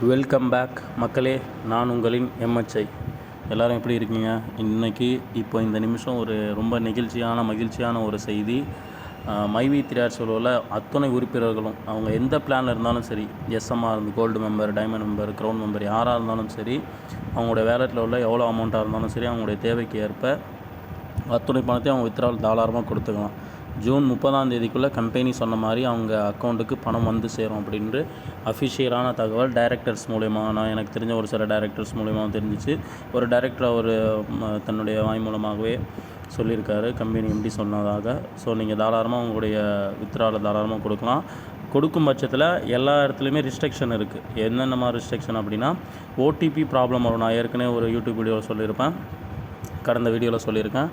Welcome back மக்களே. நான் உங்களின் எம்எச்ஐ. எல்லோரும் எப்படி இருக்கீங்க? இன்றைக்கி இந்த நிமிஷம் ஒரு ரொம்ப மகிழ்ச்சியான ஒரு செய்தி. மைவி3R சொல்லுவில் அத்தனை உறுப்பினர்களும் அவங்க எந்த பிளானில் இருந்தாலும் சரி, எஸ்எம்ஆர் இருந்து gold member, diamond member, crown member யாராக இருந்தாலும் சரி, அவங்களுடைய வேலெட்டில் உள்ள எவ்வளோ அமௌண்ட்டாக இருந்தாலும் சரி, அவங்களுடைய தேவைக்கு ஏற்ப அத்தனை பணத்தையும் அவங்க வித்ட்ரால் தாராளமாக கொடுத்துக்கலாம். ஜூன் 30 கம்பெனி சொன்ன மாதிரி அவங்க அக்கௌண்ட்டுக்கு பணம் வந்து சேரும் அப்படின்ட்டு அஃபிஷியலான தகவல் டைரக்டர்ஸ் மூலயமா, நான் எனக்கு தெரிஞ்ச ஒரு சில டைரக்டர்ஸ் மூலயமா தெரிஞ்சிச்சு. ஒரு டைரக்டர் அவர் தன்னுடைய வாய் மூலமாகவே சொல்லியிருக்காரு, கம்பெனி எம்டி சொன்னதாக. ஸோ நீங்கள் தாராளமாக உங்களுடைய வித்ட்ராலை தாராளமாக கொடுக்கலாம். கொடுக்கும் பட்சத்தில் எல்லா இடத்துலையுமே ரிஸ்ட்ரிக்ஷன் இருக்குது. என்னென்ன மாதிரி ரிஸ்ட்ரிக்ஷன் அப்படின்னா, ஓடிபி ப்ராப்ளம் வரும். நான் ஏற்கனவே ஒரு யூடியூப் வீடியோவில் சொல்லியிருப்பேன், கடந்த வீடியோவில் சொல்லியிருக்கேன்.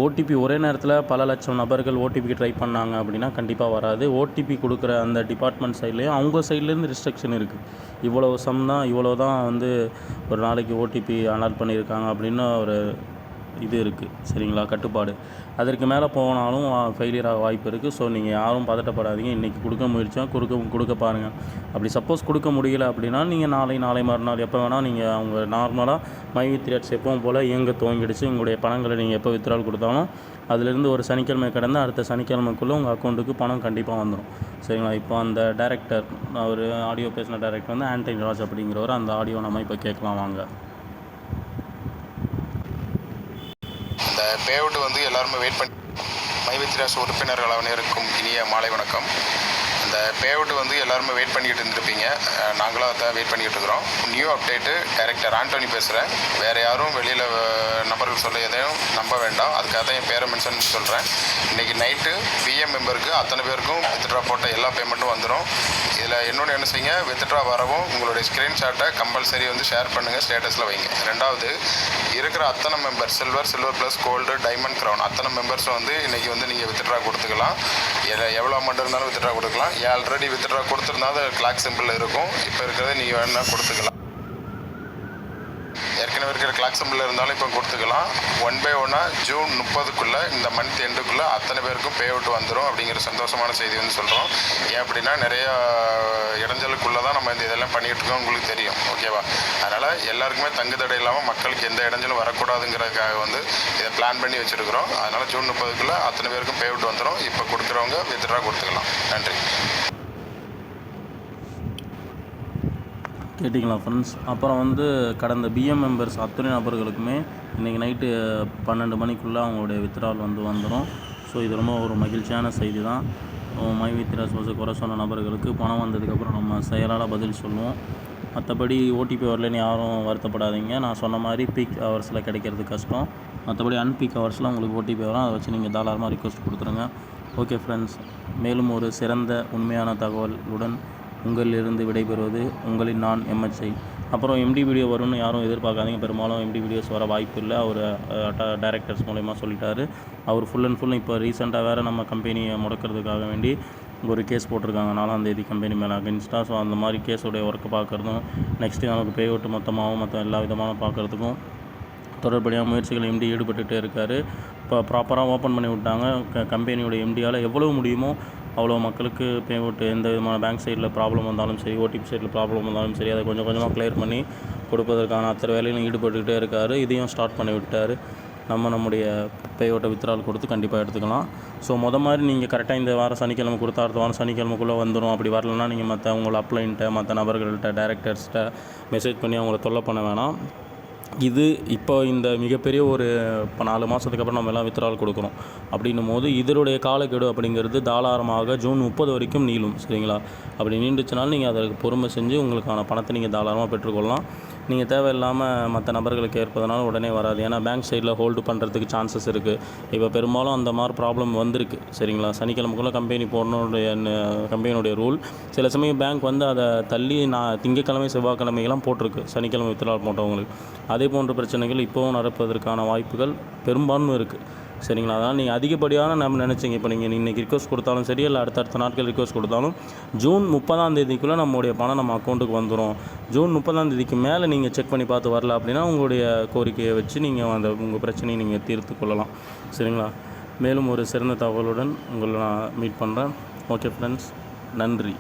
ஓடிபி ஒரே நேரத்தில் பல லட்சம் நபர்கள் ஓடிபிக்கு ட்ரை பண்ணாங்க அப்படின்னா கண்டிப்பாக வராது. ஓடிபி கொடுக்குற அந்த டிபார்ட்மெண்ட் சைட்லேயும் அவங்க சைட்லேருந்து ரிஸ்ட்ரிக்ஷன் இருக்குது. இவ்வளோ தான் ஒரு நாளைக்கு ஓடிபி அலாட் பண்ணியிருக்காங்க அப்படின்னு ஒரு இது இருக்குது, சரிங்களா, கட்டுப்பாடு. அதற்கு மேலே போனாலும் ஃபெயிலியர் ஆக வாய்ப்பு இருக்குது. ஸோ நீங்கள் யாரும் பதட்டப்படாதீங்க. இன்றைக்கி கொடுக்க முயற்சியாக கொடுக்க பாருங்கள். அப்படி சப்போஸ் கொடுக்க முடியல அப்படின்னா நீங்கள் நாளை மறுநாள் எப்போ வேணால் நீங்கள் அவங்க நார்மலாக மைவி3R எப்பவும் போல் இயங்க துவங்கிடுச்சு. உங்களுடைய பணங்களை நீங்கள் எப்போ வித்ட்ரால் கொடுத்தாலும் அதிலிருந்து ஒரு சனிக்கிழமை கடந்து அடுத்த சனிக்கிழமைக்குள்ளே உங்கள் அக்கௌண்ட்டுக்கு பணம் கண்டிப்பாக வந்துடும், சரிங்களா. இப்போ அந்த டைரக்டர், அவர் ஆடியோ பேசின டைரக்டர் ஆண்டனி ராஜ் அப்படிங்கிறவர். அந்த ஆடியோ நம்ம இப்போ கேட்கலாம் வாங்க. பே அவுட் எல்லாருமே வெயிட் பண்ணி மைவி3R உறுப்பினர்கள் அனைவருக்கும் இனிய மாலை வணக்கம். இந்த பே அவுட் எல்லாருமே வெயிட் பண்ணிக்கிட்டு இருந்திருப்பீங்க. நாங்களும் அதை வெயிட் பண்ணிக்கிட்டு இருக்கிறோம். நியூ அப்டேட்டு, டைரக்டர் ஆண்டனி பேசுகிறேன். வேறு யாரும் வெளியில் நபர்கள் சொல்ல எதையும் நம்ப வேண்டாம். அதுக்காக தான் என் பேரை மென்ஷன் சொல்கிறேன். இன்றைக்கி நைட்டு பிஎம் மெம்பருக்கு அத்தனை பேருக்கும் வித்ட்ரா போட்ட எல்லா பேமெண்ட்டும் வந்துடும். இதில் இன்னொன்று என்ன செய்யுங்க, வித்ட்ரா வரவும் உங்களுடைய ஸ்க்ரீன்ஷாட்டை கம்பல்சரி ஷேர் பண்ணுங்கள், ஸ்டேட்டஸில் வைங்க. ரெண்டாவது, இருக்கிற அத்தனை member silver plus gold, diamond, crown அத்தனை மெம்பர்ஸும் இன்றைக்கி நீங்கள் வித்ட்ரா கொடுத்துக்கலாம். எவ்வளோ அமௌண்ட் இருந்தாலும் வித்ட்ரா கொடுக்கலாம். ஆல்ரெடி வித்ட்ரா கொடுத்துருந்தா அது கிளாக் சிம்பிள் இருக்கும். இப்போ இருக்கிறத நீங்கள் வேணால் கொடுத்துக்கலாம். ஏற்கனவே இருக்கிற கிளாக் சிம்பிள் இருந்தாலும் இப்போ கொடுத்துக்கலாம். 1 by 1 ஜூன் 30 இந்த மந்த் எண்டுக்குள்ளே அத்தனை பேருக்கும் பே அவுட் வந்துடும் அப்படிங்கிற சந்தோஷமான செய்தி சொல்கிறோம். ஏன் அப்படின்னா நிறைய இடைஞ்சலுக்குள்ளே தான் நம்ம இதெல்லாம் பண்ணிகிட்டு இருக்கோம், உங்களுக்கு தெரியும், ஓகேவா. அதனால் எல்லாருக்குமே தங்குதடை இல்லாமல் மக்களுக்கு எந்த இடைஞ்சலும் வரக்கூடாதுங்கிறதுக்காக இதை பிளான் பண்ணி வச்சுருக்கிறோம். அதனால் ஜூன் 30 அத்தனை பேருக்கும் பே அவுட் வந்துடும். இப்போ கொடுக்குறவங்க வித்ட்ரா கொடுத்துக்கலாம். நன்றி. கேட்டிங்களா ஃப்ரெண்ட்ஸ்? அப்புறம் கடந்த பிஎம் மெம்பர்ஸ் அத்தனை நபர்களுக்குமே இன்றைக்கி நைட்டு 12 மணிக்குள்ளே அவங்களுடைய வித்ட்ரால் வந்துடும். ஸோ இது ரொம்ப ஒரு மகிழ்ச்சியான செய்தி தான். மைவி3R குறை சொன்ன நபர்களுக்கு பணம் வந்ததுக்கப்புறம் நம்ம செயலால் பதில் சொல்லுவோம். மற்றபடி ஓடிபி வரலன்னு யாரும் வருத்தப்படாதீங்க. நான் சொன்ன மாதிரி பீக் ஹவர்ஸில் கிடைக்கிறது கஷ்டம். மற்றபடி அன்பீக் ஹவர்ஸில் உங்களுக்கு ஓடிபி வரும். அதை வச்சு நீங்கள் தாராளமாக ரிக்வெஸ்ட் கொடுத்துருங்க. ஓகே ஃப்ரெண்ட்ஸ், மேலும் ஒரு சிறந்த உண்மையான தகவலுடன் உங்களிலிருந்து விடைபெறுவது உங்களின் நான் எம்எச்ஐ. அப்புறம் எம்டி வீடியோ வரும்னு யாரும் எதிர்பார்க்காதீங்க. பெரும்பாலும் எம்டி வீடியோஸ் வர வாய்ப்பு இல்லை. அவர் டைரக்டர்ஸ் மூலயமா சொல்லிட்டாரு. அவர் ஃபுல் அண்ட் ஃபுல் இப்போ ரீசெண்டாக வேறு நம்ம கம்பெனியை முடக்கிறதுக்காக வேண்டி ஒரு கேஸ் போட்டிருக்காங்க 4ஆம் தேதி கம்பெனி மேலே அகென்ஸ்டாக. ஸோ அந்த மாதிரி கேஸோடைய ஒர்க்கு பார்க்குறதும், நெக்ஸ்ட்டு நமக்கு பே அவுட் மொத்தமாகவும் மற்ற எல்லா விதமான பார்க்குறதுக்கும் தொடர்படியாக முயற்சிகள் எம்டி ஈடுபட்டுகிட்டே இருக்கார். இப்போ ப்ராப்பராக ஓப்பன் பண்ணி விட்டாங்க. கம்பெனியோட எம்டியால் எவ்வளோ முடியுமோ அவ்வளோ மக்களுக்கு பே அவுட், எந்த விதமான பேங்க் சைடில் ப்ராப்ளம் வந்தாலும் சரி, ஓடிபி சைடில் ப்ராப்ளம் வந்தாலும் சரி, அதை கொஞ்சம் கொஞ்சமாக கிளியர் பண்ணி கொடுப்பதற்கான அத்தனை வேலையிலும் ஈடுபட்டுக்கிட்டே இருக்கார். இதையும் ஸ்டார்ட் பண்ணி விட்டார். நம்முடைய பே அவுட்டை வித்ட்ரால் கொடுத்து கண்டிப்பாக எடுத்துக்கலாம். ஸோ மாதிரி நீங்கள் கரெக்டாக இந்த வாரம் சனிக்கிழமை கொடுத்தா அடுத்த வாரம் சனிக்கிழமைக்குள்ளே வந்துடும். அப்படி வரலன்னா நீங்கள் மற்ற உங்களை அப்ளைன்ட்ட மற்ற நபர்கள்ட்ட டைரக்டர்ஸ்கிட்ட மெசேஜ் பண்ணி அவங்கள தொல்லை பண்ண வேணாம். இது இப்போ இந்த மிகப்பெரிய ஒரு 4 மாதத்துக்கு அப்புறம் நம்ம எல்லாம் வித்ட்ரால் கொடுக்குறோம் அப்படின்னும் போது இதனுடைய காலக்கெடு அப்படிங்கிறது தாராளமாக ஜூன் 30 வரைக்கும் நீளும், சரிங்களா. அப்படி நீண்டுச்சுனாலும் நீங்கள் அதற்கு பொறுமை செஞ்சு உங்களுக்கான பணத்தை நீங்கள் தாராளமாக பெற்றுக்கொள்ளலாம். நீங்கள் தேவையில்லாமல் மற்ற நபர்களுக்கு ஏற்பதனால உடனே வராது. ஏன்னா பேங்க் சைடில் ஹோல்டு பண்ணுறதுக்கு சான்சஸ் இருக்குது. இப்போ பெரும்பாலும் அந்த மாதிரி ப்ராப்ளம் வந்திருக்கு, சரிங்களா. சனிக்கிழமைக்குள்ளே கம்பெனியுடைய ரூல். சில சமயம் பேங்க் அதை தள்ளி திங்கக்கிழமை செவ்வாய்க்கிழமைகளாம் போட்டிருக்கு, சனிக்கிழமை வித்ட்ரால் போட்டவங்களுக்கு. அதே போன்ற பிரச்சனைகள் இப்போவும் நடப்பதற்கான வாய்ப்புகள் பெரும்பான்மை இருக்குது, சரிங்களா. அதனால் நீங்கள் அதிகப்படியான நம்ம நினச்சிங்க. இப்போ நீங்கள் இன்றைக்கி ரிக்வஸ்ட் கொடுத்தாலும் சரி, இல்லை அடுத்தடுத்த நாட்கள் ரிக்வஸ்ட் கொடுத்தாலும் ஜூன் 30 நம்மளுடைய பணம் நம்ம அக்கௌண்ட்டுக்கு வந்துடும். ஜூன் 30 மேலே நீங்கள் செக் பண்ணி பார்த்து வரல அப்படின்னா உங்களுடைய கோரிக்கையை வச்சு நீங்கள் உங்கள் பிரச்சனையை நீங்கள் தீர்த்து கொள்ளலாம், சரிங்களா. மேலும் ஒரு சிறந்த தகவலுடன் உங்களை நான் மீட் பண்ணுறேன். ஓகே ஃப்ரெண்ட்ஸ், நன்றி.